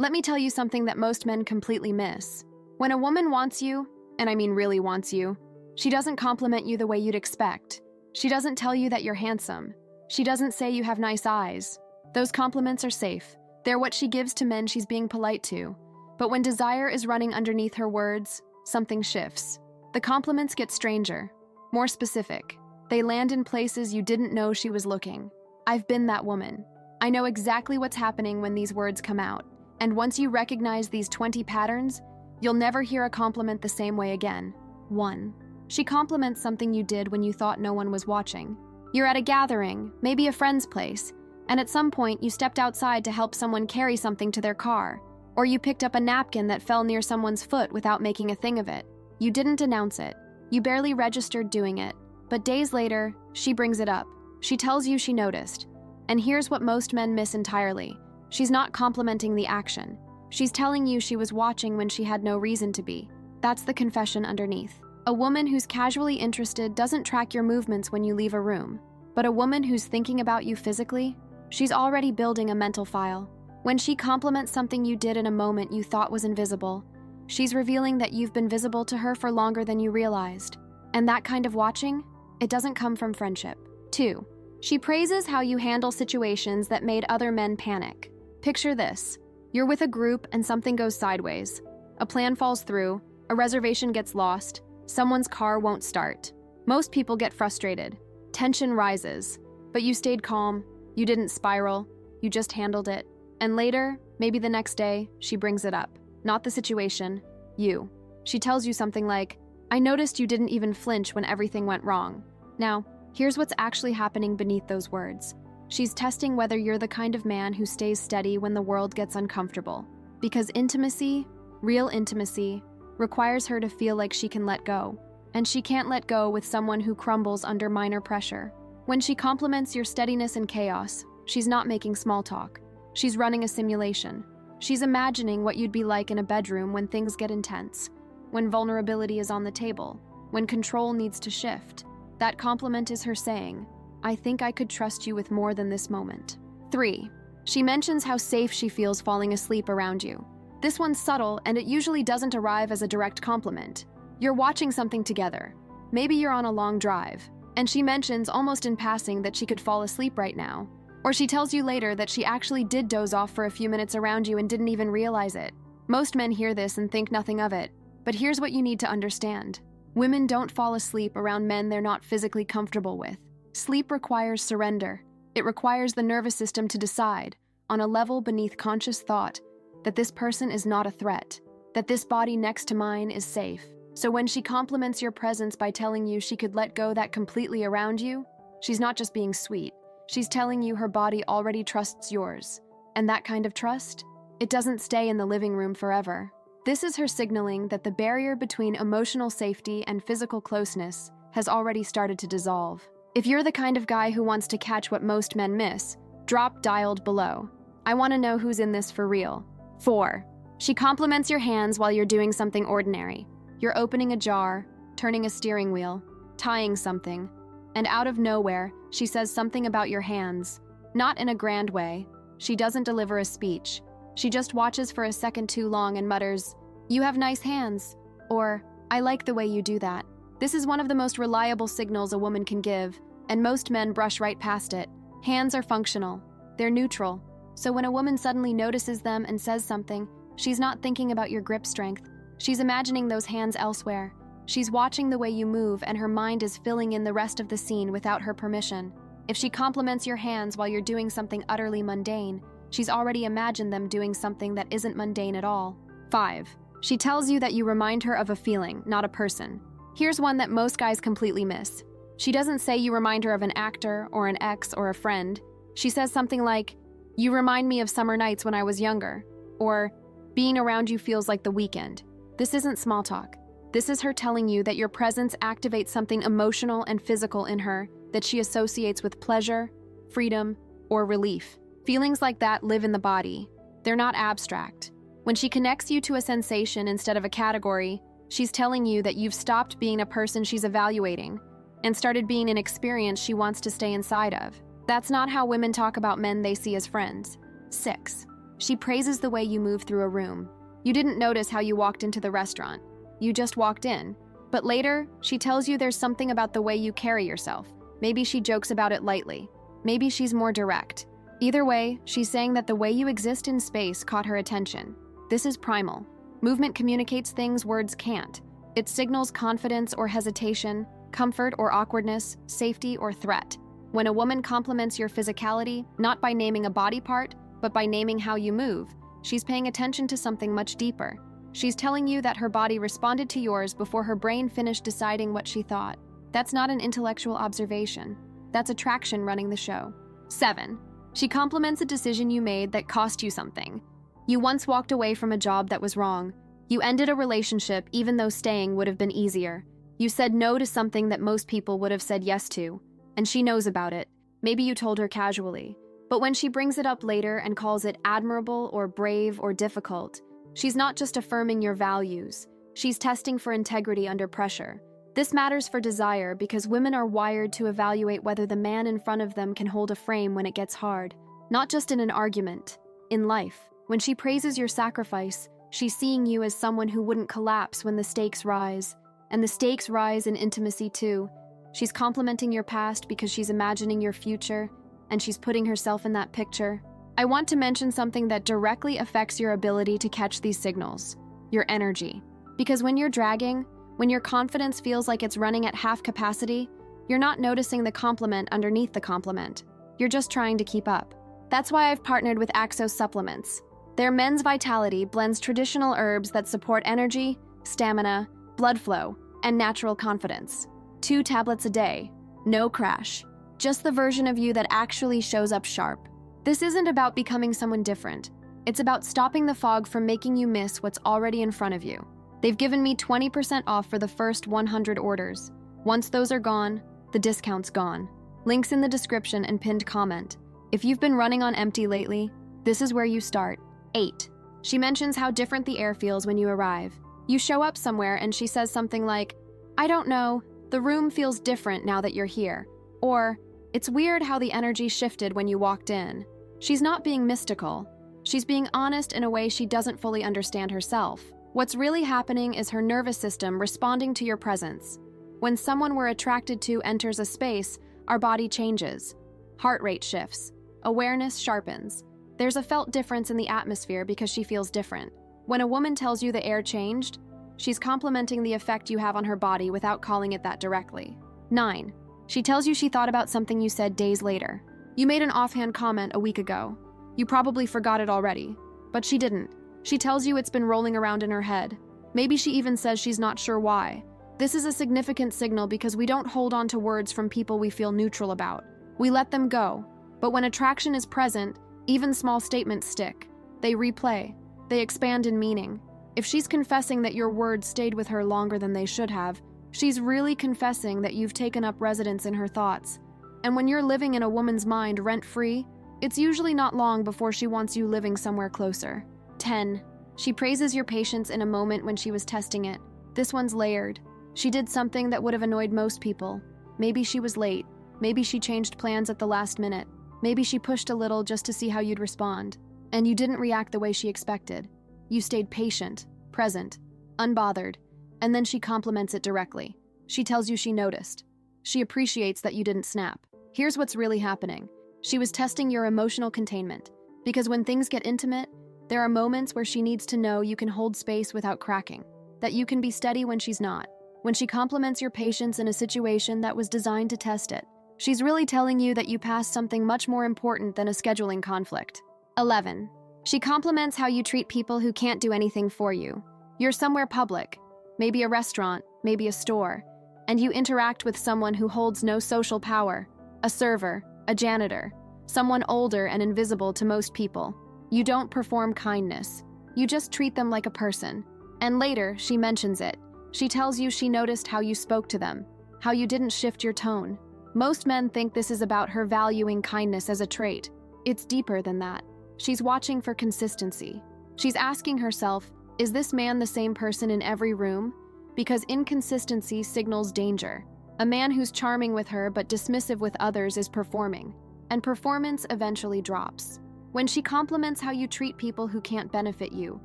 Let me tell you something that most men completely miss. When a woman wants you, and I mean really wants you, she doesn't compliment you the way you'd expect. She doesn't tell you that you're handsome. She doesn't say you have nice eyes. Those compliments are safe. They're what she gives to men she's being polite to. But when desire is running underneath her words, something shifts. The compliments get stranger, more specific. They land in places you didn't know she was looking. I've been that woman. I know exactly what's happening when these words come out. And once you recognize these 20 patterns, you'll never hear a compliment the same way again. 1. She compliments something you did when you thought no one was watching. You're at a gathering, maybe a friend's place, and at some point you stepped outside to help someone carry something to their car, or you picked up a napkin that fell near someone's foot without making a thing of it. You didn't announce it. You barely registered doing it. But days later, she brings it up. She tells you she noticed. And here's what most men miss entirely. She's not complimenting the action. She's telling you she was watching when she had no reason to be. That's the confession underneath. A woman who's casually interested doesn't track your movements when you leave a room. But a woman who's thinking about you physically, she's already building a mental file. When she compliments something you did in a moment you thought was invisible, she's revealing that you've been visible to her for longer than you realized. And that kind of watching, it doesn't come from friendship. 2. She praises how you handle situations that made other men panic. Picture this. You're with a group and something goes sideways. A plan falls through, a reservation gets lost, someone's car won't start. Most people get frustrated. Tension rises. But you stayed calm, you didn't spiral, you just handled it. And later, maybe the next day, she brings it up. Not the situation, you. She tells you something like, I noticed you didn't even flinch when everything went wrong. Now, here's what's actually happening beneath those words. She's testing whether you're the kind of man who stays steady when the world gets uncomfortable. Because intimacy, real intimacy, requires her to feel like she can let go. And she can't let go with someone who crumbles under minor pressure. When she compliments your steadiness in chaos, she's not making small talk. She's running a simulation. She's imagining what you'd be like in a bedroom when things get intense, when vulnerability is on the table, when control needs to shift. That compliment is her saying, I think I could trust you with more than this moment. 3. She mentions how safe she feels falling asleep around you. This one's subtle, and it usually doesn't arrive as a direct compliment. You're watching something together. Maybe you're on a long drive, and she mentions almost in passing that she could fall asleep right now. Or she tells you later that she actually did doze off for a few minutes around you and didn't even realize it. Most men hear this and think nothing of it. But here's what you need to understand. Women don't fall asleep around men they're not physically comfortable with. Sleep requires surrender. It requires the nervous system to decide, on a level beneath conscious thought, that this person is not a threat, that this body next to mine is safe. So when she compliments your presence by telling you she could let go that completely around you, she's not just being sweet. She's telling you her body already trusts yours. And that kind of trust, it doesn't stay in the living room forever. This is her signaling that the barrier between emotional safety and physical closeness has already started to dissolve. If you're the kind of guy who wants to catch what most men miss, drop dialed below. I want to know who's in this for real. 4. She compliments your hands while you're doing something ordinary. You're opening a jar, turning a steering wheel, tying something, and out of nowhere, she says something about your hands. Not in a grand way. She doesn't deliver a speech. She just watches for a second too long and mutters, "You have nice hands," or, "I like the way you do that." This is one of the most reliable signals a woman can give, and most men brush right past it. Hands are functional. They're neutral. So when a woman suddenly notices them and says something, she's not thinking about your grip strength. She's imagining those hands elsewhere. She's watching the way you move, and her mind is filling in the rest of the scene without her permission. If she compliments your hands while you're doing something utterly mundane, she's already imagined them doing something that isn't mundane at all. 5. She tells you that you remind her of a feeling, not a person. Here's one that most guys completely miss. She doesn't say you remind her of an actor or an ex or a friend. She says something like, "You remind me of summer nights when I was younger," or "Being around you feels like the weekend." This isn't small talk. This is her telling you that your presence activates something emotional and physical in her that she associates with pleasure, freedom, or relief. Feelings like that live in the body. They're not abstract. When she connects you to a sensation instead of a category, she's telling you that you've stopped being a person she's evaluating and started being an experience she wants to stay inside of. That's not how women talk about men they see as friends. 6. She praises the way you move through a room. You didn't notice how you walked into the restaurant. You just walked in. But later, she tells you there's something about the way you carry yourself. Maybe she jokes about it lightly. Maybe she's more direct. Either way, she's saying that the way you exist in space caught her attention. This is primal. Movement communicates things words can't. It signals confidence or hesitation, comfort or awkwardness, safety or threat. When a woman compliments your physicality, not by naming a body part, but by naming how you move, she's paying attention to something much deeper. She's telling you that her body responded to yours before her brain finished deciding what she thought. That's not an intellectual observation. That's attraction running the show. 7. She compliments a decision you made that cost you something. You once walked away from a job that was wrong. You ended a relationship even though staying would have been easier. You said no to something that most people would have said yes to. And she knows about it. Maybe you told her casually. But when she brings it up later and calls it admirable or brave or difficult, she's not just affirming your values. She's testing for integrity under pressure. This matters for desire because women are wired to evaluate whether the man in front of them can hold a frame when it gets hard. Not just in an argument, in life. When she praises your sacrifice, she's seeing you as someone who wouldn't collapse when the stakes rise. And the stakes rise in intimacy too. She's complimenting your past because she's imagining your future, and she's putting herself in that picture. I want to mention something that directly affects your ability to catch these signals: your energy. Because when you're dragging, when your confidence feels like it's running at half capacity, you're not noticing the compliment underneath the compliment. You're just trying to keep up. That's why I've partnered with Axos Supplements. Their Men's Vitality blends traditional herbs that support energy, stamina, blood flow, and natural confidence. 2 tablets a day, no crash. Just the version of you that actually shows up sharp. This isn't about becoming someone different. It's about stopping the fog from making you miss what's already in front of you. They've given me 20% off for the first 100 orders. Once those are gone, the discount's gone. Links in the description and pinned comment. If you've been running on empty lately, this is where you start. 8. She mentions how different the air feels when you arrive. You show up somewhere and she says something like, "I don't know, the room feels different now that you're here." Or, "It's weird how the energy shifted when you walked in." She's not being mystical. She's being honest in a way she doesn't fully understand herself. What's really happening is her nervous system responding to your presence. When someone we're attracted to enters a space, our body changes. Heart rate shifts. Awareness sharpens. There's a felt difference in the atmosphere because she feels different. When a woman tells you the air changed, she's complimenting the effect you have on her body without calling it that directly. 9. She tells you she thought about something you said days later. You made an offhand comment a week ago. You probably forgot it already, but she didn't. She tells you it's been rolling around in her head. Maybe she even says she's not sure why. This is a significant signal because we don't hold on to words from people we feel neutral about. We let them go. But when attraction is present, even small statements stick. They replay. They expand in meaning. If she's confessing that your words stayed with her longer than they should have, she's really confessing that you've taken up residence in her thoughts. And when you're living in a woman's mind rent-free, it's usually not long before she wants you living somewhere closer. 10. She praises your patience in a moment when she was testing it. This one's layered. She did something that would have annoyed most people. Maybe she was late. Maybe she changed plans at the last minute. Maybe she pushed a little just to see how you'd respond. And you didn't react the way she expected. You stayed patient, present, unbothered, and then she compliments it directly. She tells you she noticed. She appreciates that you didn't snap. Here's what's really happening. She was testing your emotional containment. Because when things get intimate, there are moments where she needs to know you can hold space without cracking, that you can be steady when she's not. When she compliments your patience in a situation that was designed to test it, she's really telling you that you passed something much more important than a scheduling conflict. 11. She compliments how you treat people who can't do anything for you. You're somewhere public, maybe a restaurant, maybe a store, and you interact with someone who holds no social power, a server, a janitor, someone older and invisible to most people. You don't perform kindness. You just treat them like a person. And later, she mentions it. She tells you she noticed how you spoke to them, how you didn't shift your tone. Most men think this is about her valuing kindness as a trait. It's deeper than that. She's watching for consistency. She's asking herself, is this man the same person in every room? Because inconsistency signals danger. A man who's charming with her but dismissive with others is performing, and performance eventually drops. When she compliments how you treat people who can't benefit you,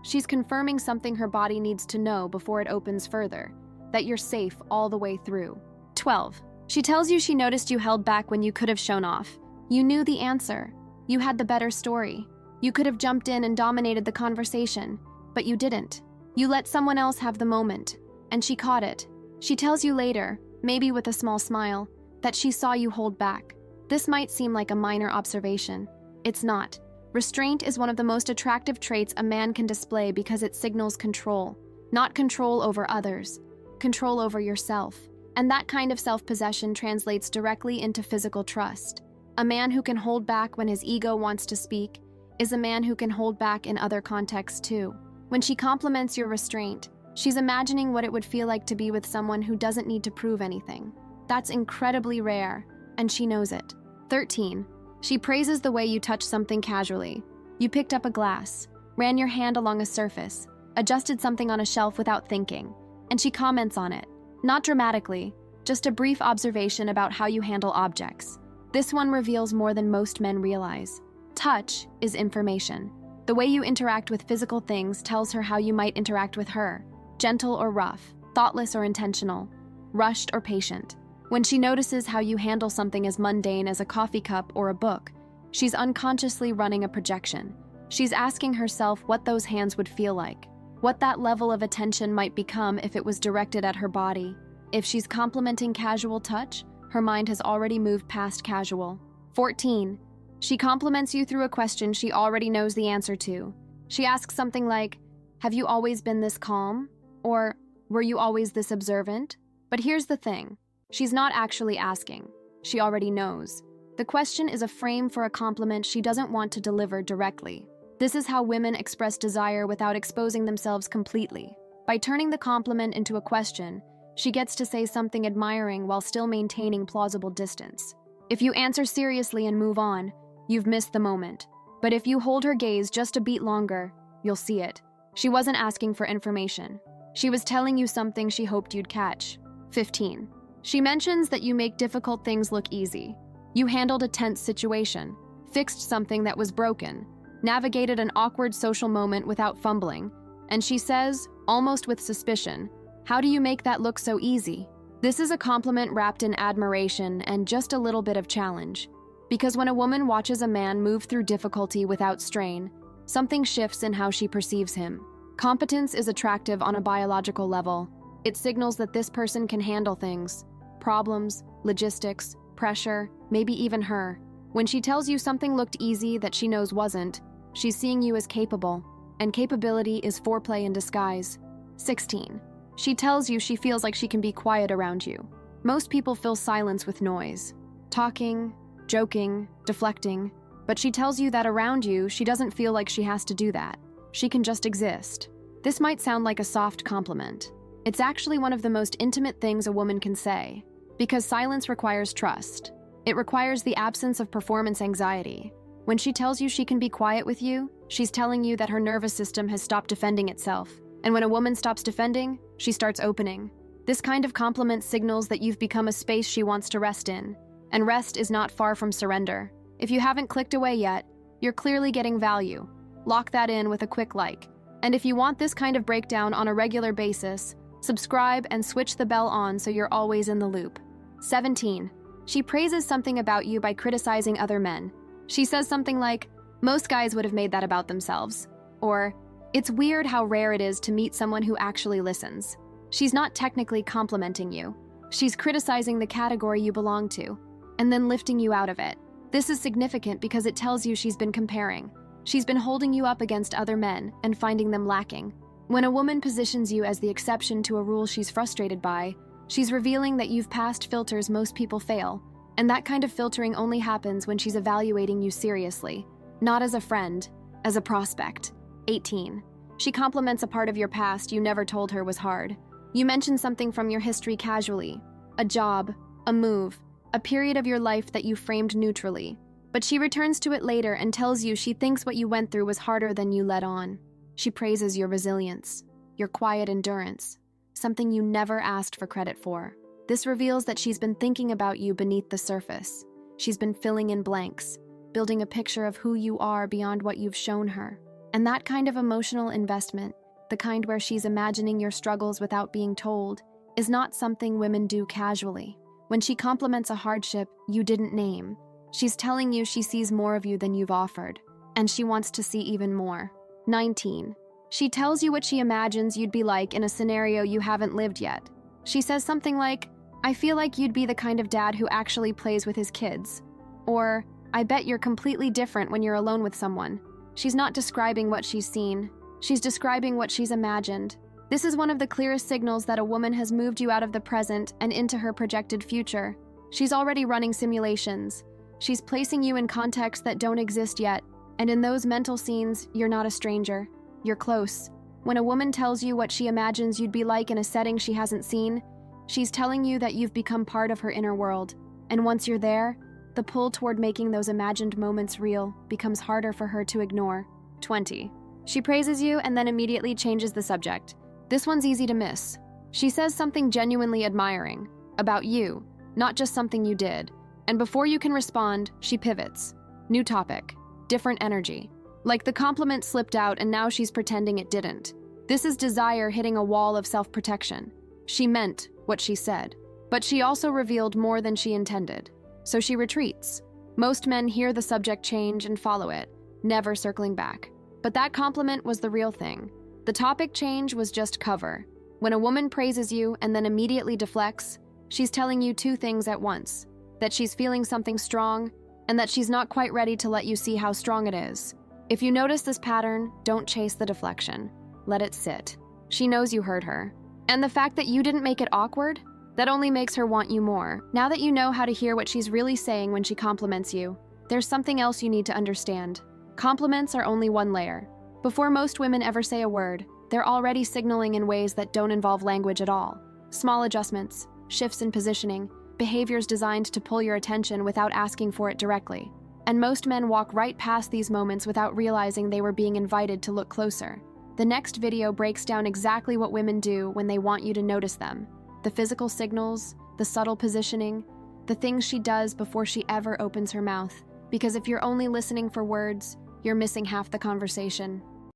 she's confirming something her body needs to know before it opens further, that you're safe all the way through. 12. She tells you she noticed you held back when you could have shown off. You knew the answer. You had the better story. You could have jumped in and dominated the conversation, but you didn't. You let someone else have the moment, and she caught it. She tells you later, maybe with a small smile, that she saw you hold back. This might seem like a minor observation. It's not. Restraint is one of the most attractive traits a man can display because it signals control. Not control over others, control over yourself. And that kind of self-possession translates directly into physical trust. A man who can hold back when his ego wants to speak is a man who can hold back in other contexts too. When she compliments your restraint, she's imagining what it would feel like to be with someone who doesn't need to prove anything. That's incredibly rare, and she knows it. 13. She praises the way you touch something casually. You picked up a glass, ran your hand along a surface, adjusted something on a shelf without thinking, and she comments on it. Not dramatically, just a brief observation about how you handle objects. This one reveals more than most men realize. Touch is information. The way you interact with physical things tells her how you might interact with her, gentle or rough, thoughtless or intentional, rushed or patient. When she notices how you handle something as mundane as a coffee cup or a book, she's unconsciously running a projection. She's asking herself what those hands would feel like, what that level of attention might become if it was directed at her body. If she's complimenting casual touch, her mind has already moved past casual. 14. She compliments you through a question she already knows the answer to. She asks something like, "Have you always been this calm?" Or, "Were you always this observant?" But here's the thing. She's not actually asking. She already knows. The question is a frame for a compliment she doesn't want to deliver directly. This is how women express desire without exposing themselves completely. By turning the compliment into a question, she gets to say something admiring while still maintaining plausible distance. If you answer seriously and move on, you've missed the moment. But if you hold her gaze just a beat longer, you'll see it. She wasn't asking for information. She was telling you something she hoped you'd catch. 15. She mentions that you make difficult things look easy. You handled a tense situation, fixed something that was broken, navigated an awkward social moment without fumbling, and she says, almost with suspicion, "How do you make that look so easy?" This is a compliment wrapped in admiration and just a little bit of challenge. Because when a woman watches a man move through difficulty without strain, something shifts in how she perceives him. Competence is attractive on a biological level. It signals that this person can handle things, problems, logistics, pressure, maybe even her. When she tells you something looked easy that she knows wasn't, she's seeing you as capable, and capability is foreplay in disguise. 16. She tells you she feels like she can be quiet around you. Most people fill silence with noise, talking, joking, deflecting, but she tells you that around you, she doesn't feel like she has to do that. She can just exist. This might sound like a soft compliment. It's actually one of the most intimate things a woman can say, because silence requires trust. It requires the absence of performance anxiety. When she tells you she can be quiet with you, she's telling you that her nervous system has stopped defending itself. And when a woman stops defending, she starts opening. This kind of compliment signals that you've become a space she wants to rest in. And rest is not far from surrender. If you haven't clicked away yet, you're clearly getting value. Lock that in with a quick like. And if you want this kind of breakdown on a regular basis, subscribe and switch the bell on so you're always in the loop. 17. She praises something about you by criticizing other men. She says something like, "Most guys would have made that about themselves." Or, "It's weird how rare it is to meet someone who actually listens." She's not technically complimenting you. She's criticizing the category you belong to, and then lifting you out of it. This is significant because it tells you she's been comparing. She's been holding you up against other men and finding them lacking. When a woman positions you as the exception to a rule she's frustrated by, she's revealing that you've passed filters most people fail, and that kind of filtering only happens when she's evaluating you seriously, not as a friend, as a prospect. 18. She compliments a part of your past you never told her was hard. You mention something from your history casually, a job, a move, a period of your life that you framed neutrally. But she returns to it later and tells you she thinks what you went through was harder than you let on. She praises your resilience, your quiet endurance, something you never asked for credit for. This reveals that she's been thinking about you beneath the surface. She's been filling in blanks. building a picture of who you are beyond what you've shown her. And that kind of emotional investment, the kind where she's imagining your struggles without being told, is not something women do casually. When she compliments a hardship you didn't name, she's telling you she sees more of you than you've offered, and she wants to see even more. 19. She tells you what she imagines you'd be like in a scenario you haven't lived yet. She says something like, "I feel like you'd be the kind of dad who actually plays with his kids." Or, "I bet you're completely different when you're alone with someone." She's not describing what she's seen. She's describing what she's imagined. This is one of the clearest signals that a woman has moved you out of the present and into her projected future. She's already running simulations. She's placing you in contexts that don't exist yet, and in those mental scenes, you're not a stranger. You're close. When a woman tells you what she imagines you'd be like in a setting she hasn't seen, she's telling you that you've become part of her inner world. And once you're there, the pull toward making those imagined moments real becomes harder for her to ignore. 20. She praises you and then immediately changes the subject. This one's easy to miss. She says something genuinely admiring about you, not just something you did. And before you can respond, she pivots. New topic, different energy. Like the compliment slipped out and now she's pretending it didn't. This is desire hitting a wall of self-protection. She meant what she said, but she also revealed more than she intended. So she retreats. Most men hear the subject change and follow it, never circling back. But that compliment was the real thing. The topic change was just cover. When a woman praises you and then immediately deflects, she's telling you two things at once: that she's feeling something strong, and that she's not quite ready to let you see how strong it is. If you notice this pattern, don't chase the deflection. Let it sit. She knows you heard her. And the fact that you didn't make it awkward, that only makes her want you more. Now that you know how to hear what she's really saying when she compliments you, there's something else you need to understand. Compliments are only one layer. Before most women ever say a word, they're already signaling in ways that don't involve language at all. Small adjustments, shifts in positioning, behaviors designed to pull your attention without asking for it directly. And most men walk right past these moments without realizing they were being invited to look closer. The next video breaks down exactly what women do when they want you to notice them. The physical signals, the subtle positioning, the things she does before she ever opens her mouth. Because if you're only listening for words, you're missing half the conversation.